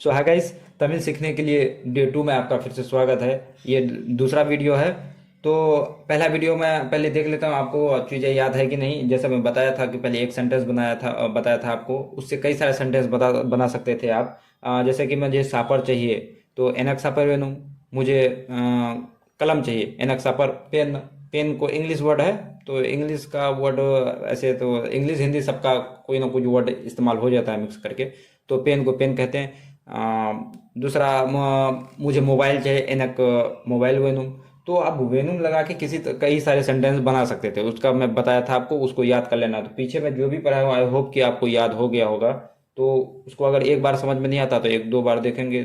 सो hi guys, Tamil सीखने के लिए डे 2 में आपका फिर से स्वागत है। ये दूसरा वीडियो है। तो पहला वीडियो मैं पहले देख लेता हूँ, आपको चीज़ें याद है कि नहीं। जैसे मैं बताया था कि पहले एक सेंटेंस बनाया था, बताया था आपको, उससे कई सारे सेंटेंस बना सकते थे आप। जैसे कि मुझे सापर चाहिए तो एनक सापर वेनु। मुझे कलम चाहिए, एनक सापर पेन। पेन को इंग्लिश वर्ड है, तो इंग्लिश का वर्ड, ऐसे तो इंग्लिश हिंदी सबका कोई ना कोई वर्ड इस्तेमाल हो जाता है मिक्स करके। तो पेन को पेन कहते हैं। दूसरा मुझे मोबाइल चाहिए, एनक मोबाइल वेनुम। तो आप वेनुम लगा के कई सारे सेंटेंस बना सकते थे। उसका मैं बताया था आपको, उसको याद कर लेना। तो पीछे में जो भी पढ़ा हुआ, आई होप कि आपको याद हो गया होगा। तो उसको अगर एक बार समझ में नहीं आता तो एक दो बार देखेंगे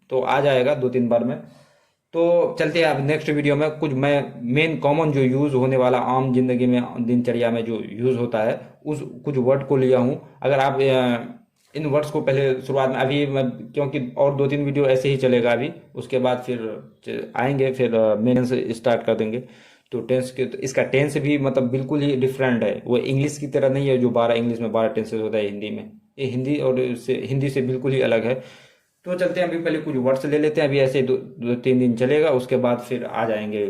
तो आ जाएगा, दो तीन बार में। तो चलते हैं अब नेक्स्ट वीडियो में। कुछ मैं मेन कॉमन जो यूज़ होने वाला आम जिंदगी में, दिनचर्या में जो यूज़ होता है, उस कुछ वर्ड को लिया हूँ। अगर आप इन वर्ड्स को पहले शुरुआत में, अभी मैं, क्योंकि और दो तीन वीडियो ऐसे ही चलेगा अभी, उसके बाद फिर आएंगे, फिर मेन से स्टार्ट कर देंगे। तो टेंस के, तो इसका टेंस भी मतलब बिल्कुल ही डिफरेंट है। वो इंग्लिश की तरह नहीं है जो 12 इंग्लिश में 12 टेंसेस होता है हिंदी में। ये हिंदी से बिल्कुल ही अलग है। तो चलते हैं, अभी पहले कुछ वर्ड्स ले लेते हैं। अभी ऐसे दो तीन दिन चलेगा, उसके बाद फिर आ जाएंगे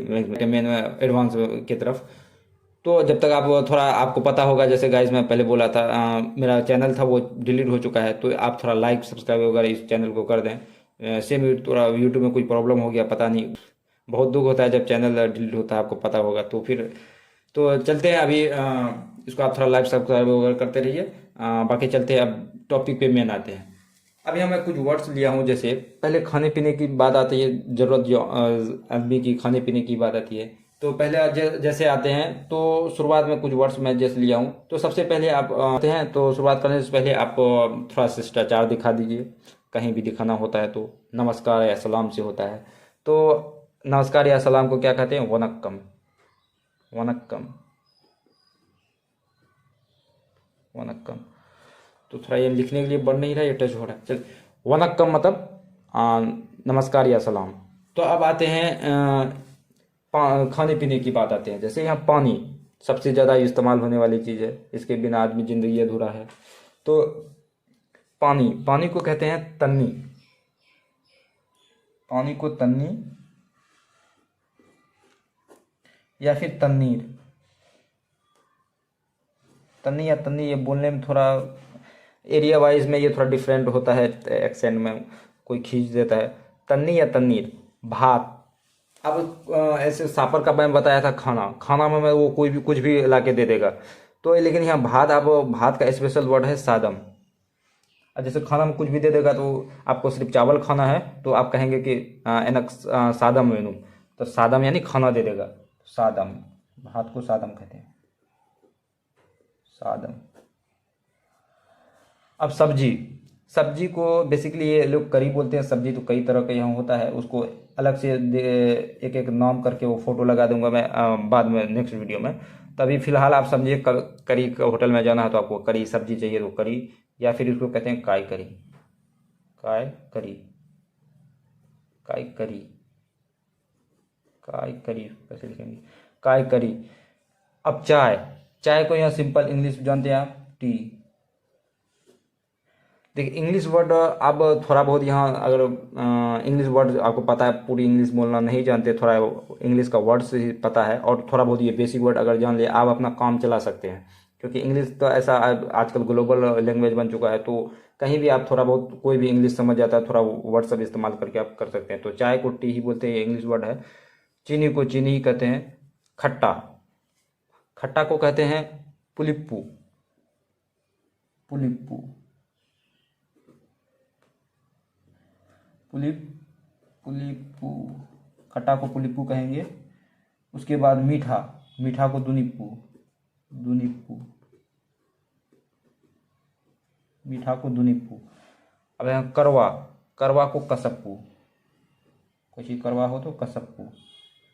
मेन एडवांस की तरफ। तो जब तक आप थोड़ा, आपको पता होगा, जैसे गाइस मैं पहले बोला था, मेरा चैनल था वो डिलीट हो चुका है। तो आप थोड़ा लाइक सब्सक्राइब वगैरह इस चैनल को कर दें। सेम थोड़ा यूट्यूब में कोई प्रॉब्लम हो गया, पता नहीं। बहुत दुख होता है जब चैनल डिलीट होता है, आपको पता होगा। तो फिर तो चलते हैं अभी, इसको आप थोड़ा लाइक सब्सक्राइब वगैरह करते रहिए। बाकी चलते हैं, अब टॉपिक पे मेन आते हैं। अभी मैं कुछ वर्ड्स लिया हूँ। जैसे पहले खाने पीने की बात आती है, जरूरत जो आदमी की खाने पीने की बात आती है। तो पहले जैसे आते हैं, तो शुरुआत में कुछ वर्ड्स मैं जैसे लिया हूँ। तो सबसे पहले आप आते हैं, तो शुरुआत करने से पहले आप थोड़ा शिष्टाचार दिखा दीजिए। कहीं भी दिखाना होता है तो नमस्कार या सलाम से होता है। तो नमस्कार या सलाम को क्या कहते हैं? वनक्कम। वनक्कम। वनक्कम। तो थोड़ा ये लिखने के लिए बढ़ नहीं रहा, ये टच हो रहा है। चल, वनक्कम मतलब नमस्कार या सलाम। तो अब आते हैं खाने पीने की बात आते हैं। जैसे यहाँ पानी सबसे ज़्यादा इस्तेमाल होने वाली चीज़ है, इसके बिना आदमी जिंदगी अधूरा है। तो पानी, पानी को कहते हैं तन्नी। पानी को तन्नी या फिर तन्नीर। तन्नी या तन्नी, ये बोलने में थोड़ा एरिया वाइज में ये थोड़ा डिफरेंट होता है, एक्सेंट में कोई खींच देता है। तन्नी या तन्नीर। भात। अब ऐसे सापर का मैं बताया था, खाना, खाना में मैं वो कोई भी कुछ भी ला के दे देगा। तो लेकिन यहाँ भात, अब भात का स्पेशल वर्ड है सादम। अब जैसे खाना में कुछ भी दे देगा, तो आपको सिर्फ चावल खाना है तो आप कहेंगे कि एनक सादम वेनु। तो सादम यानी खाना दे देगा, सादम। भात को सादम कहते हैं, सादम। अब सब्जी। सब्जी को बेसिकली ये लोग करी बोलते हैं। सब्जी तो कई तरह का यहाँ होता है, उसको अलग से एक एक नाम करके वो फोटो लगा दूंगा मैं बाद में नेक्स्ट वीडियो में। तभी फिलहाल आप समझिए, करी का होटल में जाना है तो आपको करी सब्जी चाहिए तो करी, या फिर इसको कहते हैं काय करी। काय करी। काय करी। काय करी कैसे लिखेंगे? काय करी। अब चाय। चाय को यहाँ सिंपल इंग्लिश जानते हैं आप, टी। देखिए इंग्लिश वर्ड, अब थोड़ा बहुत यहाँ, अगर इंग्लिश वर्ड आपको पता है, पूरी इंग्लिश बोलना नहीं जानते, थोड़ा इंग्लिश का वर्ड से ही पता है, और थोड़ा बहुत ये बेसिक वर्ड अगर जान लिया, आप अपना काम चला सकते हैं। क्योंकि इंग्लिश तो ऐसा आजकल ग्लोबल लैंग्वेज बन चुका है। तो कहीं भी आप थोड़ा बहुत कोई भी इंग्लिश समझ जाता है, थोड़ा वर्ड सब इस्तेमाल करके आप कर सकते हैं। तो चाय को टी ही बोलते हैं, ये इंग्लिश वर्ड है। चीनी को चीनी ही कहते हैं। खट्टा। खट्टा को कहते हैं पुलिप्पू। पुलिप्पू। पुलिप पुलिपू। खट्टा को पुलिपू कहेंगे। उसके बाद मीठा। मीठा को दुनिप्पू। दुनिप्पू। मीठा को दुनिप्पू। अब यहाँ करवा। करवा को कसप्पू। कोई चीज करवा हो तो कसप्पू।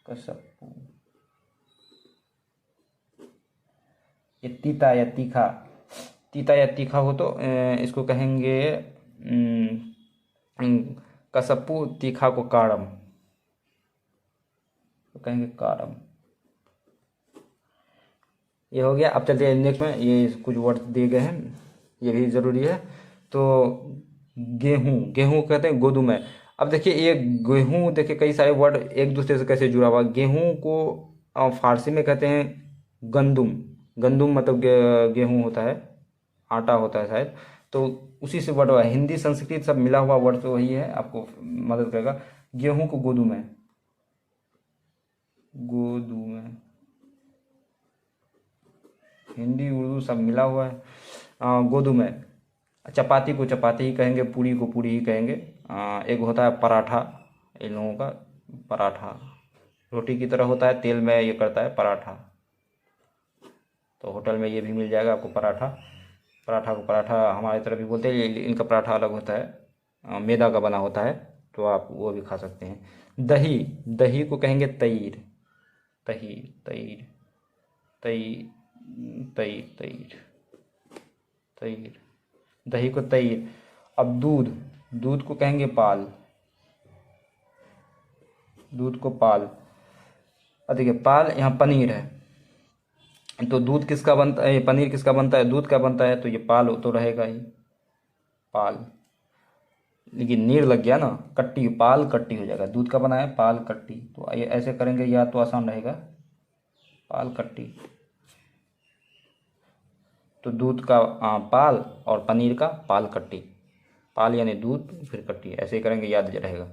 कसप्पू। ये तीता या तीखा। तीता या तीखा हो तो इसको कहेंगे कसप्पू। तीखा को कारम, तो कहेंगे कारम। ये हो गया। अब चलते हैं नेक्स्ट में, ये कुछ वर्ड दिए गए हैं, ये भी ज़रूरी है। तो गेहूं, गेहूं कहते हैं गोदुम। अब देखिए ये गेहूं, देखिए कई सारे वर्ड एक दूसरे से कैसे जुड़ा हुआ। गेहूं को फारसी में कहते हैं गंदुम। गंदुम मतलब गेहूं होता है, आटा होता है शायद। तो उसी से वर्ड हुआ है, हिंदी संस्कृत सब मिला हुआ वर्ड तो वही है, आपको मदद करेगा। गेहूं को गोदुम है, गोदुम है, हिंदी उर्दू सब मिला हुआ है। गोदुम है। चपाती को चपाती ही कहेंगे, पूरी को पूरी ही कहेंगे। एक होता है पराठा, इन लोगों का पराठा रोटी की तरह होता है, तेल में ये करता है पराठा। तो होटल में ये भी मिल जाएगा आपको पराठा। पराठा को पराठा हमारी तरफ भी बोलते हैं, इनका पराठा अलग होता है, मैदा का बना होता है, तो आप वो भी खा सकते हैं। दही, दही को कहेंगे तईर, तही, तईर, तई, तई, तईर, तईर, दही को तईर। अब दूध, दूध को कहेंगे पाल, दूध को पाल। अब देखिए पाल, यहाँ पनीर है, तो दूध किसका बनता है, पनीर किसका बनता है, दूध का बनता है, तो ये पाल तो रहेगा ही, पाल। लेकिन नीर लग गया ना, कट्टी, पाल कट्टी हो जाएगा, दूध का बना है पाल कट्टी, तो ये ऐसे करेंगे या तो आसान रहेगा, पाल कट्टी। तो दूध का पाल और पनीर का पाल कट्टी, पाल यानी दूध फिर कट्टी, ऐसे ही करेंगे याद रहेगा।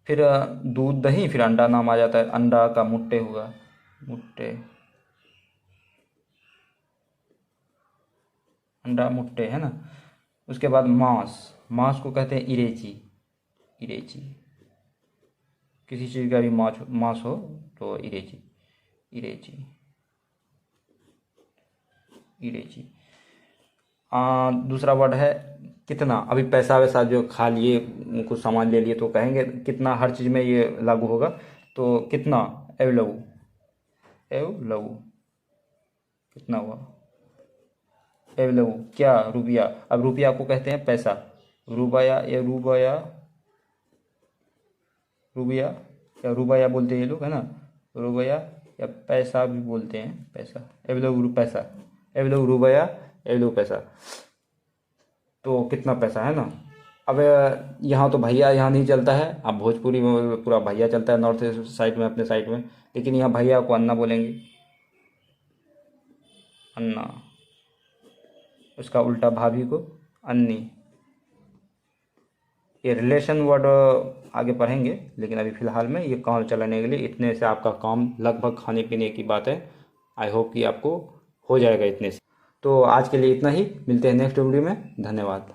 फिर दूध दही, फिर अंडा नाम आ जाता है, अंडा का मुट्टे होगा, मुट्टे, अंडा मुट्टे है ना। उसके बाद मांस, मांस को कहते हैं इरेची, इरेची, किसी चीज़ का भी मांस मांस हो तो इरेची, इरेची, इरेची। दूसरा वर्ड है कितना। अभी पैसा वैसा जो खा लिए, कुछ सामान ले लिए, तो कहेंगे कितना, हर चीज़ में ये लागू होगा। तो कितना, एव लघु, एव लघु, कितना हुआ, एव लघु, क्या, रुपया। अब रुपया को कहते हैं पैसा, रुपया या रुपया, रुपया या रुपया बोलते हैं ये लोग है ना, रुपया या पैसा भी बोलते हैं, पैसा, एव लघु पैसा, एव लघु रुपया, एव लघु पैसा। तो कितना पैसा है ना। अब यहाँ तो भैया यहाँ नहीं चलता है, अब भोजपुरी में पूरा भैया चलता है नॉर्थ साइड में, अपने साइड में, लेकिन यहाँ भैया को अन्ना बोलेंगे, अन्ना। उसका उल्टा भाभी को अन्नी। ये रिलेशन वर्ड आगे पढ़ेंगे, लेकिन अभी फ़िलहाल में ये काम चलाने के लिए इतने से आपका काम लगभग खाने पीने की बात है। आई होप कि आपको हो जाएगा इतने से। तो आज के लिए इतना ही, मिलते हैं नेक्स्ट वीडियो में, धन्यवाद।